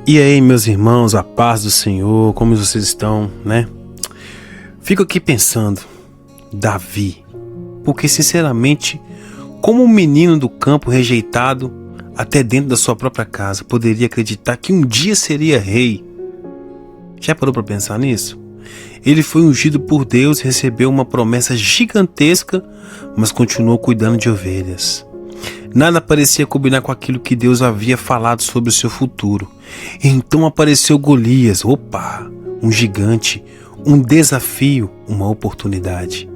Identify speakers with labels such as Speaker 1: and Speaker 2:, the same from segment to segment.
Speaker 1: E aí, meus irmãos, a paz do Senhor, como vocês estão, né? Fico aqui pensando, Davi, porque sinceramente, como um menino do campo rejeitado, até dentro da sua própria casa, poderia acreditar que um dia seria rei? Já parou para pensar nisso? Ele foi ungido por Deus e recebeu uma promessa gigantesca, mas continuou cuidando de ovelhas. Nada parecia combinar com aquilo que Deus havia falado sobre o seu futuro. Então apareceu Golias, um gigante, um desafio, uma oportunidade.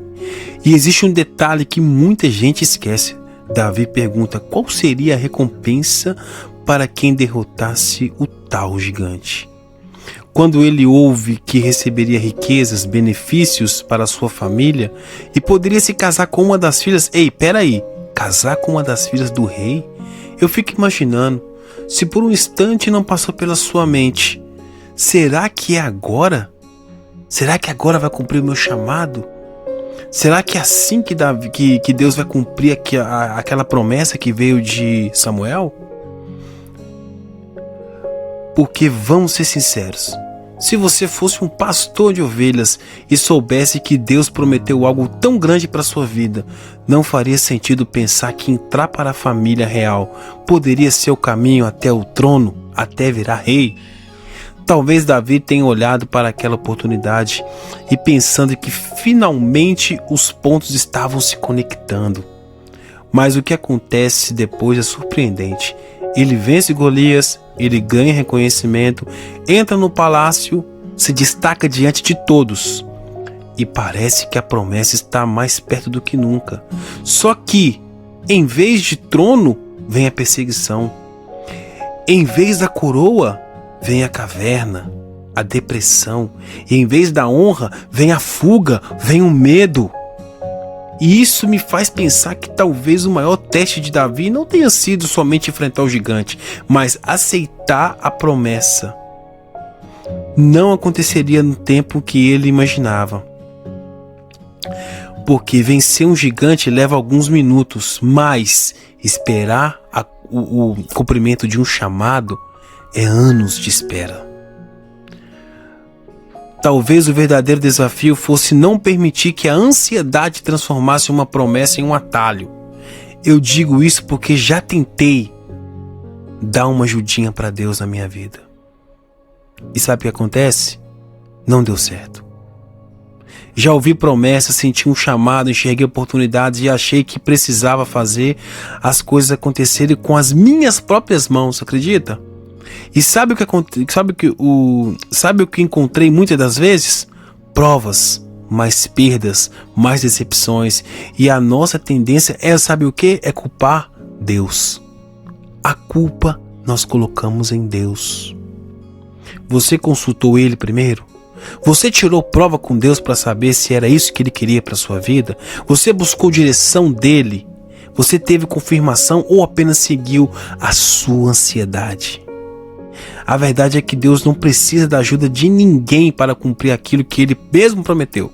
Speaker 1: E existe um detalhe que muita gente esquece. Davi pergunta qual seria a recompensa para quem derrotasse o tal gigante. Quando ele ouve que receberia riquezas, benefícios para sua família e poderia se casar com uma das filhas... Casar com uma das filhas do rei? Eu fico imaginando, se por um instante não passou pela sua mente, será que é agora? Será que agora vai cumprir o meu chamado? Será que é assim que Deus vai cumprir aquela promessa que veio de Samuel? Porque vamos ser sinceros, se você fosse um pastor de ovelhas e soubesse que Deus prometeu algo tão grande para sua vida, não faria sentido pensar que entrar para a família real poderia ser o caminho até o trono, até virar rei? Talvez Davi tenha olhado para aquela oportunidade e pensando que finalmente os pontos estavam se conectando. Mas o que acontece depois é surpreendente. Ele vence Golias, ele ganha reconhecimento, entra no palácio, se destaca diante de todos. E parece que a promessa está mais perto do que nunca. Só que, em vez de trono, vem a perseguição. Em vez da coroa, vem a caverna, a depressão. E em vez da honra, vem a fuga, vem o medo. E isso me faz pensar que talvez o maior teste de Davi não tenha sido somente enfrentar o gigante, mas aceitar a promessa. Não aconteceria no tempo que ele imaginava. Porque vencer um gigante leva alguns minutos, mas esperar o cumprimento de um chamado é anos de espera. Talvez o verdadeiro desafio fosse não permitir que a ansiedade transformasse uma promessa em um atalho. Eu digo isso porque já tentei dar uma ajudinha para Deus na minha vida. E sabe o que acontece? Não deu certo. Já ouvi promessas, senti um chamado, enxerguei oportunidades e achei que precisava fazer as coisas acontecerem com as minhas próprias mãos, acredita? E sabe o que encontrei muitas das vezes? Provas, mais perdas, mais decepções. E a nossa tendência sabe o que? É culpar Deus. A culpa nós colocamos em Deus. Você consultou Ele primeiro? Você tirou prova com Deus para saber se era isso que Ele queria para sua vida? Você buscou direção dEle? Você teve confirmação ou apenas seguiu a sua ansiedade? A verdade é que Deus não precisa da ajuda de ninguém para cumprir aquilo que Ele mesmo prometeu.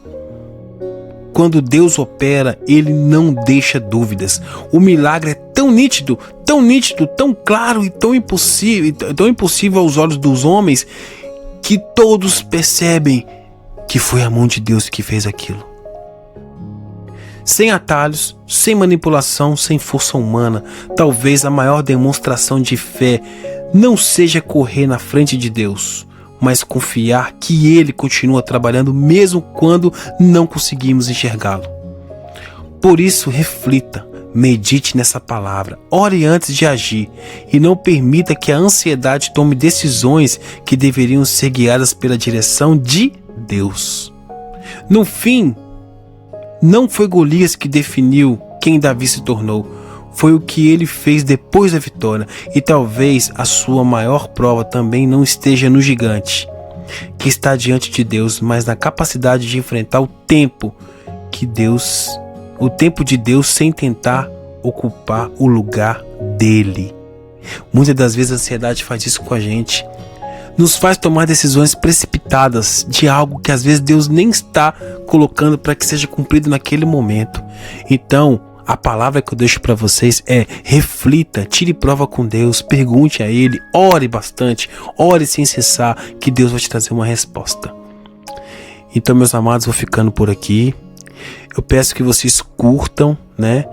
Speaker 1: Quando Deus opera, Ele não deixa dúvidas. O milagre é tão nítido, tão claro e tão impossível aos olhos dos homens, que todos percebem que foi a mão de Deus que fez aquilo. Sem atalhos, sem manipulação, sem força humana, talvez a maior demonstração de fé não seja correr na frente de Deus, mas confiar que Ele continua trabalhando mesmo quando não conseguimos enxergá-lo. Por isso, reflita, medite nessa palavra, ore antes de agir e não permita que a ansiedade tome decisões que deveriam ser guiadas pela direção de Deus. No fim, não foi Golias que definiu quem Davi se tornou, foi o que ele fez depois da vitória. E talvez a sua maior prova também não esteja no gigante que está diante de Deus, mas na capacidade de enfrentar o tempo de Deus sem tentar ocupar o lugar dele. Muitas das vezes a ansiedade faz isso com a gente. Nos faz tomar decisões precipitadas de algo que às vezes Deus nem está colocando para que seja cumprido naquele momento. Então, A palavra que eu deixo para vocês é: reflita, tire prova com Deus, pergunte a Ele, ore bastante, ore sem cessar, que Deus vai te trazer uma resposta. Então, meus amados, vou ficando por aqui. Eu peço que vocês curtam, né?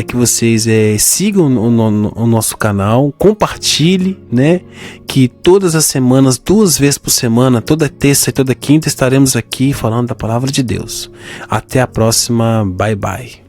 Speaker 1: Que vocês sigam o nosso canal, compartilhe, né? Que todas as semanas, 2 vezes por semana, toda terça e toda quinta, estaremos aqui falando da palavra de Deus. Até a próxima, bye bye.